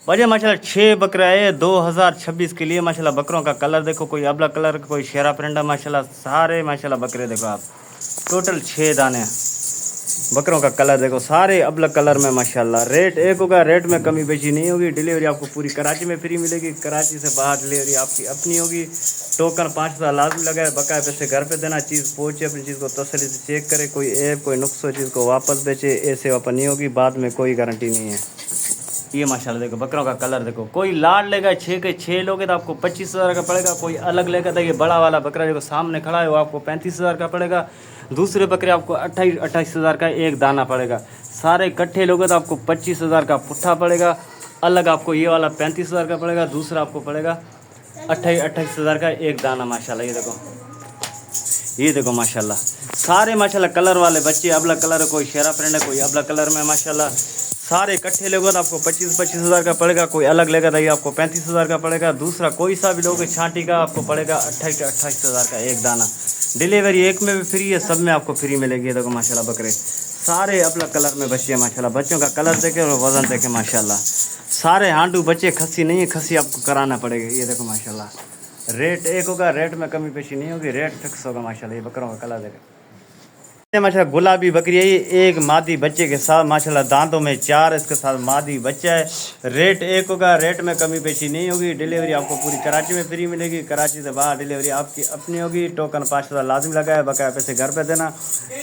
वजह माशाल्लाह 6 बकरे आए 2026 के लिए। माशाल्लाह बकरों का कलर देखो, कोई अबला कलर, कोई शेरा प्रिंडा, माशाल्लाह सारे माशाल्लाह बकरे देखो आप। टोटल 6 दाने बकरों का कलर देखो, सारे अबला कलर में माशाल्लाह। रेट एक होगा, रेट में कमी बेची नहीं होगी। डिलीवरी आपको पूरी कराची में फ्री मिलेगी। कराची से बाहर डिलीवरी आपकी अपनी होगी। टोकन 5,000 लाजमी लगाए, बकाया पैसे घर पे देना। चीज़ पहुँचे, अपनी चीज़ को तसल्ली से चेक करे, कोई ऐप कोई नुक्स चीज़ को वापस बेचे, ऐसे वापस नहीं होगी। बाद में कोई गारंटी नहीं है। ये माशाल्लाह देखो बकरों का कलर देखो, कोई लाल लेगा 6 के 6 लोगे तो आपको 25,000 का पड़ेगा। कोई अलग लेगा तो ये बड़ा वाला बकरा जो सामने खड़ा है वो आपको 35,000 का पड़ेगा। दूसरे बकरे आपको 28,000 का एक दाना पड़ेगा। सारे इकट्ठे लोगे तो आपको 25,000 का पुट्ठा पड़ेगा। अलग आपको ये वाला 35,000 का पड़ेगा, दूसरा आपको पड़ेगा 28,000 का एक दाना। माशाल्लाह ये देखो माशाल्लाह सारे माशाल्लाह कलर वाले बच्चे। अबला कलर है, कोई शेरा प्रिंट है, कोई अबला कलर में माशाल्लाह। सारे इकट्ठे लोगे तो आपको 25,000 का पड़ेगा। कोई अलग लेगा तो ये आपको 35,000 का पड़ेगा। दूसरा कोई सा भी लोगे छांटी का आपको पड़ेगा 28,000 का एक दाना। डिलीवरी एक में भी फ्री है, सब में आपको फ्री मिलेगी। देखो माशाल्लाह बकरे सारे अबला कलर में बच्चे हैं माशाल्लाह। बच्चों का कलर देखे और वज़न देखे माशाल्लाह। सारे हांडू बच्चे, खस्सी नहीं है, खस्सी आपको कराना पड़ेगा। ये देखो माशाल्लाह रेट एक होगा, रेट में कमी पेशी नहीं होगी, रेट फिक्स होगा माशाल्लाह। ये बकरों का कलर देखे माशाल्लाह। गुलाबी बकरी है ये, एक मादी बच्चे के साथ माशाल्लाह। दांतों में 4, इसके साथ मादी बच्चा है। रेट एक होगा, रेट में कमी पेशी नहीं होगी। डिलीवरी आपको पूरी कराची में फ्री मिलेगी। कराची से बाहर डिलीवरी आपकी अपनी होगी। टोकन 5,000 लाजमी लगाए, बकाया पैसे घर पे देना।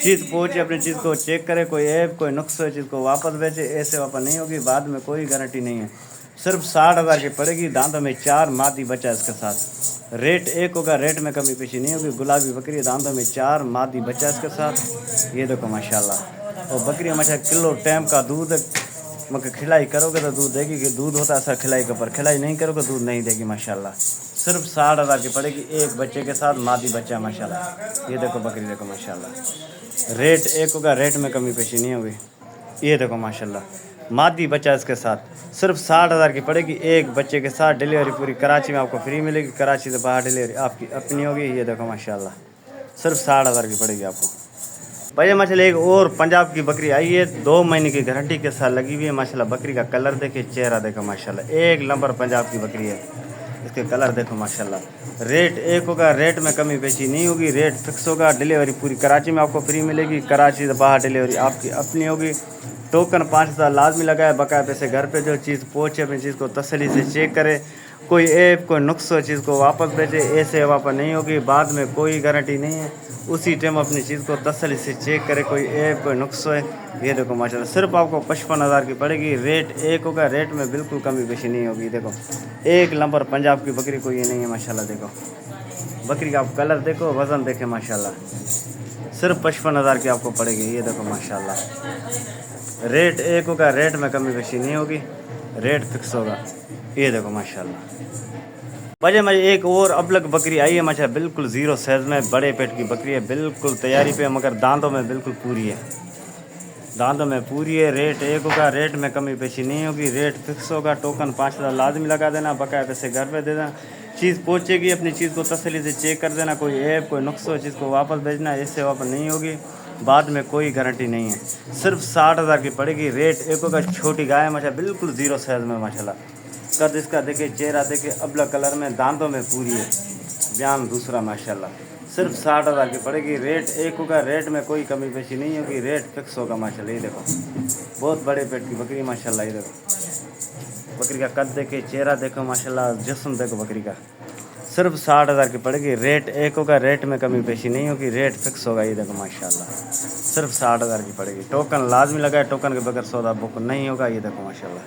चीज़ पहुँचे, अपनी चीज़ को चेक करे, कोई ऐप कोई नुक्स हो चीज़ को वापस बेचे, ऐसे वापस नहीं होगी। बाद में कोई गारंटी नहीं है। सिर्फ 60,000 की पड़ेगी। दांतों में 4, मादी बच्चा इसके साथ। रेट एक होगा, रेट में कमी पेशी नहीं होगी। गुलाबी बकरी, दांतों में 4, मादी बच्चा इसके साथ। ये देखो माशाल्लाह। और बकरी माशा किलो टाइम का दूध, मगर खिलाई करोगे तो दूध देगी। कि दूध होता है ऐसा खिलाई के ऊपर, खिलाई नहीं करोगे दूध नहीं देगी माशाल्लाह। सिर्फ 60,000 की पड़ेगी, एक बच्चे के साथ, मादी बच्चा माशाल्लाह। ये देखो बकरी देखो माशाल्लाह। रेट एक होगा, रेट में कमी पेशी नहीं होगी। ये देखो माशाल्लाह मादी बच्चा इसके साथ। सिर्फ 60,000 की पड़ेगी, एक बच्चे के साथ। डिलीवरी पूरी कराची में आपको फ्री मिलेगी। कराची से बाहर डिलीवरी आपकी अपनी होगी। ये देखो माशाल्लाह सिर्फ 60,000 की पड़ेगी आपको। भैया माशाल्लाह एक और पंजाब की बकरी आई है, 2 महीने की गारंटी के साथ लगी हुई है माशाल्लाह। बकरी का कलर देखे, चेहरा देखो माशाल्लाह, एक नंबर पंजाब की बकरी है। इसके कलर देखो माशाल्लाह। रेट एक होगा, रेट में कमी पेशी नहीं होगी, रेट फिक्स होगा। डिलीवरी पूरी कराची में आपको फ्री मिलेगी। कराची से बाहर डिलीवरी आपकी अपनी होगी। टोकन 5,000 लाजमी लगाए, बकाया पैसे घर पे। जो चीज़ पहुँचे, अपनी चीज़ को तसल्ली से चेक करे, कोई ऐप कोई नुक्स हो चीज़ को वापस भेजे, ऐसे वापस नहीं होगी। बाद में कोई गारंटी नहीं है। उसी टाइम अपनी चीज़ को तसल्ली से चेक करे, कोई ऐप कोई नुक्स है। ये देखो माशाल्लाह सिर्फ आपको 55,000 की पड़ेगी। रेट एक होगा, रेट में बिल्कुल कमी पेशी नहीं होगी। देखो एक नंबर पंजाब की बकरी कोई ये नहीं है माशाल्लाह। देखो बकरी का आप कलर देखो, वज़न देखे माशाल्लाह। सिर्फ 55,000 की आपको पड़ेगी। ये देखो माशाल्लाह रेट एक होगा, रेट में कमी पेशी नहीं होगी, रेट फिक्स होगा। ये देखो माशाल्लाह। वजह में एक और अबलग बकरी आई है माशाल्लाह, बिल्कुल ज़ीरो साइज़ में, बड़े पेट की बकरी है, बिल्कुल तैयारी पे, मगर दांतों में बिल्कुल पूरी है। दांतों में पूरी है। रेट एक होगा, रेट में कमी पेशी नहीं होगी, रेट फिक्स होगा। टोकन 5,000 लाजमी लगा देना, बकाया पैसे घर पे दे देना। चीज़ पहुँचेगी, अपनी चीज़ को तसल्ली से चेक कर देना। कोई ऐप कोई नुक्स हो चीज़ को वापस भेजना, इससे वापस नहीं होगी। बाद में कोई गारंटी नहीं है। सिर्फ 60,000 की पड़ेगी। रेट एक होगा। छोटी गाय है माशाल्लाह, बिल्कुल ज़ीरो साइज़ में माशाल्लाह। कद इसका देखे, चेहरा देखे, अबला कलर में, दांतों में पूरी है, बयान दूसरा माशाल्लाह। सिर्फ 60,000 की पड़ेगी। रेट एक होगा, रेट में कोई कमी पेशी नहीं होगी, रेट फिक्स होगा माशाल्लाह। ये देखो बहुत बड़े पेट की बकरी माशाल्लाह। ये देखो बकरी का कद देखे, चेहरा देखो माशाल्लाह, जिस्म देखो बकरी का। सिर्फ 60,000 की पड़ेगी। रेट एक होगा, रेट में कमी पेशी नहीं होगी, रेट फिक्स होगा। ये देखो माशाल्लाह सिर्फ 60,000 की पड़ेगी। टोकन लाजमी लगाए, टोकन के बगैर सौदा बुक नहीं होगा। ये देखो माशाल्लाह।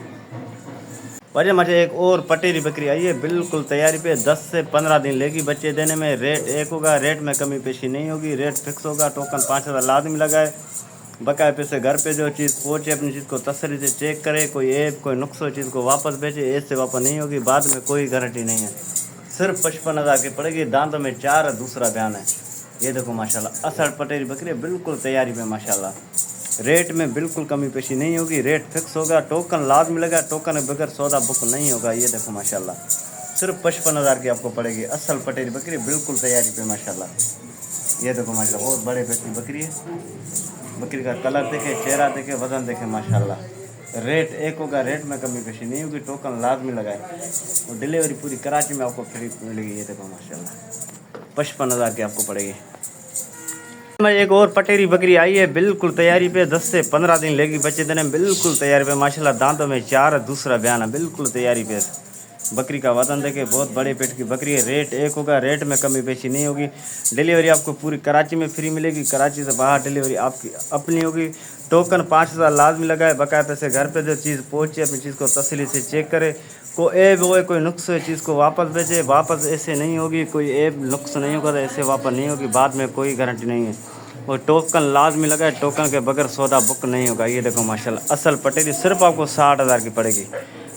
वजह मुझे एक और पटेरी बकरी आई है, बिल्कुल तैयारी पे, 10 से 15 दिन लेगी बच्चे देने में। रेट एक होगा, रेट में कमी पेशी नहीं होगी, रेट फिक्स होगा। टोकन 5,000 लाजमी लगाए, बकाया पैसे घर पे। जो चीज़ पहुँचे, अपनी चीज़ को तसल्ली से चेक करे, कोई ऐप कोई नुक्स हो चीज़ को वापस भेजे, ऐसे वापस नहीं होगी। बाद में कोई गारंटी नहीं है। सिर्फ 55,000 की पड़ेगी। दांतों में 4 है, दूसरा बयान है। ये देखो माशाल्लाह असल पटेरी बकरी है, बिल्कुल तैयारी पे माशाल्लाह। रेट में बिल्कुल कमी पेशी नहीं होगी, रेट फिक्स होगा। टोकन लाजमी लगा, टोकन के बगैर सौदा बुक नहीं होगा। ये देखो माशाल्लाह सिर्फ 55,000 की आपको पड़ेगी। असल पटेरी बकरी, बिल्कुल तैयारी पे माशाल्लाह। ये देखो माशाल्लाह बहुत बड़े पेट की बकरी है। बकरी का कलर देखे, चेहरा देखे, वज़न देखे माशाल्लाह। रेट एक होगा, रेट में कमी पेशी नहीं होगी, टोकन लाजमी लगाए और डिलीवरी पूरी कराची में आपको फ्री मिलेगी। ये देखो माशाल्लाह 55,000 की आपको पड़ेगी। में एक और पटेरी बकरी आई है, बिल्कुल तैयारी पे, 10 से 15 दिन लेगी बच्चे देने में, बिल्कुल तैयारी पे माशाल्लाह। दांतों में 4, दूसरा बयान है, बिल्कुल तैयारी पे। बकरी का वजन देखे, बहुत बड़े पेट की बकरी है। रेट एक होगा, रेट में कमी पेशी नहीं होगी। डिलीवरी आपको पूरी कराची में फ्री मिलेगी, कराची से बाहर डिलीवरी आपकी अपनी होगी। टोकन 5,000 लाजमी लगाए, बकाया पैसे घर पे जो चीज़ पहुँचे अपनी चीज़ को तसल्ली से चेक करे। कोई ऐब हो, कोई नुक्स है, चीज़ को वापस भेजे, वापस ऐसे नहीं होगी, कोई ऐब नुक्स नहीं होगा तो ऐसे वापस नहीं होगी, बाद में कोई गारंटी नहीं है। और टोकन लाजमी लगाए, टोकन के बगैर सौदा बुक नहीं होगा। ये देखो माशाल्लाह असल पटेरी सिर्फ आपको 60,000 की पड़ेगी।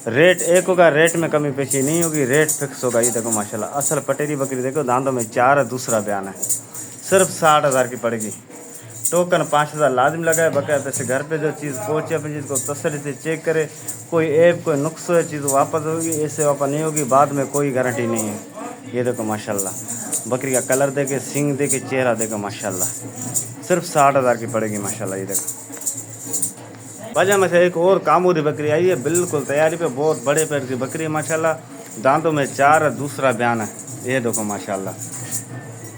रेट एक होगा, रेट में कमी पेशी नहीं होगी, रेट फिक्स होगा। ये देखो माशाल्लाह असल पटेरी बकरी देखो, दांतों में 4 है, दूसरा बयान है, सिर्फ 60,000 की पड़ेगी। टोकन 5,000 लाजमी लगाए, बकाया पैसे घर पे जो चीज़ पहुँचे अपनी चीज़ को तसल्ली से चेक करे। कोई ऐप कोई नुक्स है, चीज़ वापस होगी, ऐसे वापस नहीं होगी, बाद में कोई गारंटी नहीं है। ये देखो माशाल्लाह बकरी का कलर देखे, सींग देखे, चेहरा देखो माशाल्लाह, सिर्फ 60,000 की पड़ेगी माशाल्लाह। ये देखो वजह में से एक और कामूरी बकरी आई है, बिल्कुल तैयारी पे, बहुत बड़े पेट की बकरी है माशाल्लाह। दांतों में 4 है, दूसरा बयान है। ये देखो माशाल्लाह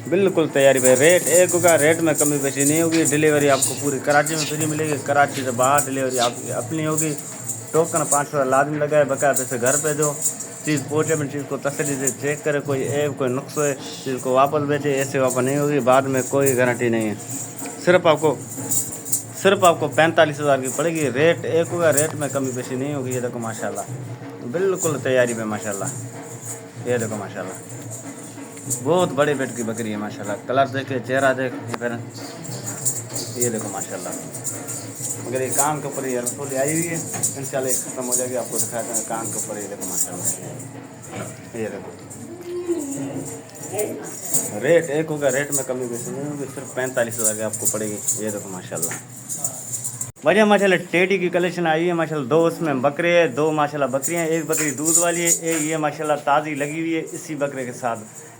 बिल्कुल तैयारी पे। रेट एक होगा, रेट में कमी पेशी नहीं होगी। डिलीवरी आपको पूरी कराची में फ्री मिलेगी, कराची से बाहर डिलीवरी आपकी अपनी होगी। टोकन 5,000 लाजमी लगाए, बकाया पैसे घर पे दो, चीज़ पहुँचे अपनी चीज़ को तसल्ली से चेक करे। कोई ऐब कोई नुक्स है, चीज़ को वापस भेजे, ऐसे वापस नहीं होगी, बाद में कोई गारंटी नहीं है। सिर्फ आपको 45,000 की पड़ेगी। रेट एक होगा, रेट में कमी पेशी नहीं होगी। ये देखो माशाल्लाह बिल्कुल तैयारी पे माशाल्लाह। ये देखो माशाल्लाह बहुत बड़े पेट की बकरी है माशाल्लाह। कलर देखे, चेहरा देख, फिर ये देखो माशाल्लाह। मगर ये कान के ऊपर ये रसोली आई हुई है, इंशाल्लाह ख़त्म हो जाएगी, आपको दिखाते हैं कान के ऊपर। ये देखो माशाल्लाह, ये देखो रेट एक होगा, रेट में कमी पेशी नहीं होगी, सिर्फ 45,000 की आपको पड़ेगी। ये देखो माशाल्लाह वजह माशाल्लाह टेडी की कलेक्शन आई है माशाल्लाह। 2 उसमें बकरे हैं, 2 माशाल्लाह बकरियां, एक बकरी दूध वाली है, एक ये माशाल्लाह ताज़ी लगी हुई है इसी बकरे के साथ।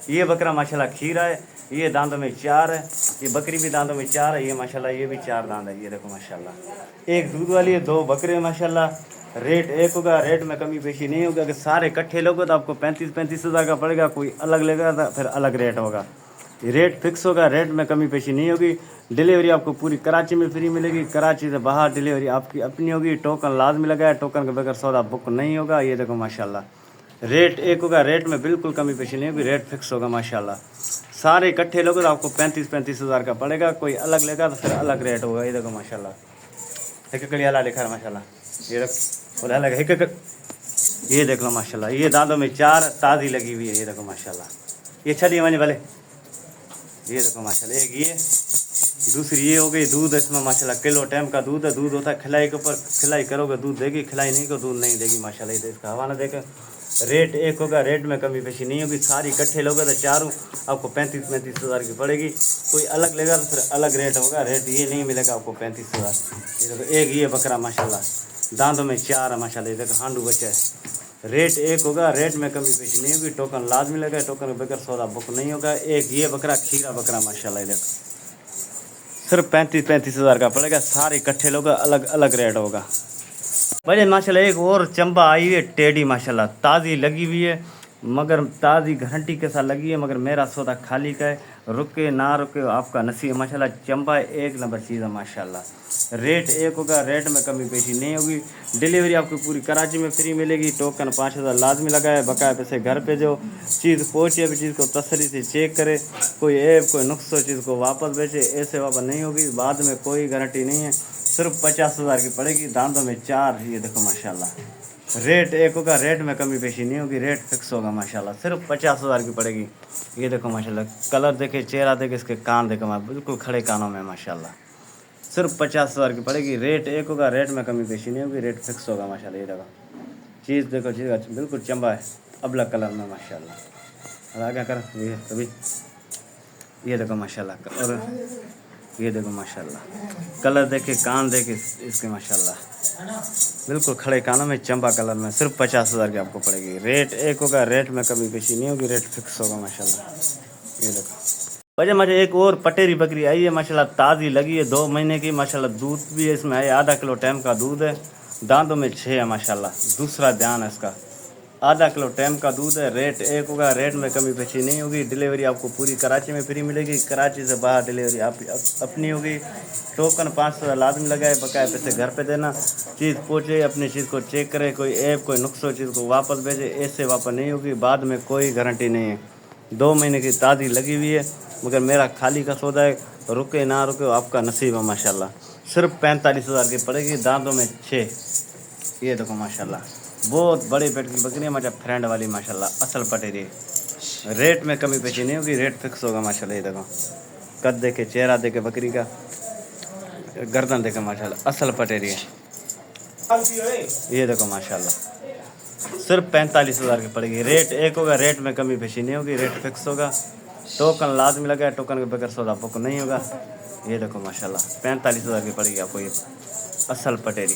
ये बकरा माशाल्लाह खीरा है, ये दांतों में 4 है, ये बकरी भी दांतों में 4 है, ये माशाल्लाह ये भी 4 दांत है। ये देखो माशाल्लाह एक दूध वाली है, 2 बकरे माशाल्लाह। रेट एक होगा, रेट में कमी पेशी नहीं होगा। अगर सारे इकट्ठे लोगे तो आपको 35,000 का पड़ेगा, कोई अलग लेगा तो फिर अलग रेट होगा। रेट फिक्स होगा, रेट में कमी पेशी नहीं होगी। डिलीवरी आपको पूरी कराची में फ्री मिलेगी, कराची से बाहर डिलीवरी आपकी अपनी होगी। टोकन लाजमी लगाए, टोकन के बगैर सौदा बुक नहीं होगा। ये देखो माशाल्लाह रेट एक होगा, रेट में बिल्कुल कमी पेशी नहीं होगी, रेट फिक्स होगा माशाल्लाह। सारे इकट्ठे लोगे तो आपको 35,000 का पड़ेगा, कोई अलग लेगा तो फिर अलग रेट होगा। ये देखो माशाल्लाह एक कड़ी अला लिखा है माशाल्लाह, ये रख और अलग एक ये देख लो माशाल्लाह। ये दांतों में 4 ताज़ी लगी हुई है। ये देखो माशाल्लाह ये चलिए मैंने भले, ये देखो माशाल्लाह एक ये, दूसरी ये हो गई दूध। इसमें माशाल्लाह किलो टाइम का दूध है, दूध होता है खिलाई के ऊपर, खिलाई करोगे दूध देगी, खिलाई नहीं को दूध नहीं देगी माशाल्लाह। ये इसका हवाला देकर रेट एक होगा, रेट में कमी पेशी नहीं होगी। सारी इकट्ठे लोगे तो चारों आपको 35,000 की पड़ेगी, कोई अलग लेगा तो फिर अलग रेट होगा। रेट ये नहीं मिलेगा आपको 35,000। ये देखो एक ये बकरा माशाल्लाह दांतों में 4 है माशाल्लाह। ये देखो हांडू बच्चा है। रेट एक होगा, रेट में कमी पेशी नहीं होगी, टोकन लाजमी लगा, टोकन के बगैर सौदा बुक नहीं होगा। एक ये बकरा खीरा बकरा माशाल्लाह, देखो सिर्फ 35,000 का पड़ेगा। सारे इकट्ठे लोग अलग अलग रेट होगा। भाई माशाल्लाह एक और चंबा आई हुई है टेडी माशाल्लाह, ताज़ी लगी हुई है, मगर ताज़ी गारंटी के साथ लगी है, मगर मेरा सौदा खाली का है, रुके ना रुके आपका नसीब माशाल्लाह। चंबा एक नंबर चीज़ है माशाल्लाह। रेट एक होगा, रेट में कमी पेशी नहीं होगी। डिलीवरी आपको पूरी कराची में फ्री मिलेगी। टोकन 5,000 लाजमी लगाए, बकाया पैसे घर पे जो चीज़ पहुँचे अभी चीज़ को तसल्ली से चेक करे। कोई ऐप कोई नुक्स हो, चीज़ को वापस बेचे, ऐसे वापस नहीं होगी, बाद में कोई गारंटी नहीं है। सिर्फ 50,000 की पड़ेगी, दांतों में 4। ये देखो माशाल्लाह रेट एक होगा, रेट में कमी पेशी नहीं होगी, रेट फिक्स होगा माशाल्लाह। सिर्फ 50,000 की पड़ेगी। ये देखो माशाल्लाह कलर देखे, चेहरा देखे, इसके कान देखो बिल्कुल खड़े कानों में माशाल्लाह। सिर्फ 50,000 की पड़ेगी। रेट एक होगा, रेट में कमी पेशी नहीं होगी, रेट फिक्स होगा माशाल्लाह। ये देखो चीज़ देखो, चीज़ बिल्कुल चंबा है, अबला कलर में माशाल्लाह। और आगे कर ये कभी, ये देखो माशाल्लाह। और ये देखो माशाल्लाह कलर देखे, कान देखे इसके माशाल्लाह, बिल्कुल खड़े कानों में चंबा कलर में। सिर्फ 50,000 की आपको पड़ेगी। रेट एक होगा, रेट में कभी पेशी नहीं होगी, रेट फिक्स होगा माशाल्लाह। ये देखो वजह मुझे एक और पटेरी बकरी आई है माशाल्लाह, ताज़ी लगी है, 2 महीने की माशाल्लाह। दूध भी है इसमें है, आधा किलो टाइम का दूध है दांतों में 6 है माशाल्लाह। दूसरा ध्यान है इसका, आधा किलो टाइम का दूध है। रेट एक होगा, रेट में कमी पेशी नहीं होगी। डिलीवरी आपको पूरी कराची में फ्री मिलेगी, कराची से बाहर डिलीवरी आप अपनी होगी। टोकन 500 लाजमी लगाए, बकाया पैसे घर पे देना। चीज़ पहुँचे, अपनी चीज़ को चेक करे, कोई ऐप कोई नुक्स हो चीज़ को वापस भेजे, ऐसे वापस नहीं होगी। बाद में कोई गारंटी नहीं है। 2 महीने की ताज़ी लगी हुई है, मगर मेरा खाली का सौदा है, रुके ना रुके आपका नसीब है माशाल्लाह। सिर्फ 45,000 की पड़ेगी, दांतों में 6। ये देखो माशाल्लाह, बहुत बड़े पेट की बकरी है, मतलब फ्रेंड वाली माशाल्लाह, असल पटेरी। रेट में कमी पेशी नहीं होगी, रेट फिक्स होगा माशाल्लाह। ये देखो कद देखे, चेहरा देखे बकरी का, गर्दन देखे माशाल्लाह, असल पटेरी है। ये देखो माशाल्लाह, सिर्फ 45,000 की पड़ेगी। रेट एक होगा, रेट में कमी पेशी नहीं होगी, रेट फिक्स होगा। टोकन लाजमी लगा है, टोकन के बगैर सौदा आपको नहीं होगा। ये देखो माशाल्लाह, 45,000 की पड़ेगी आपको ये असल पटेरी।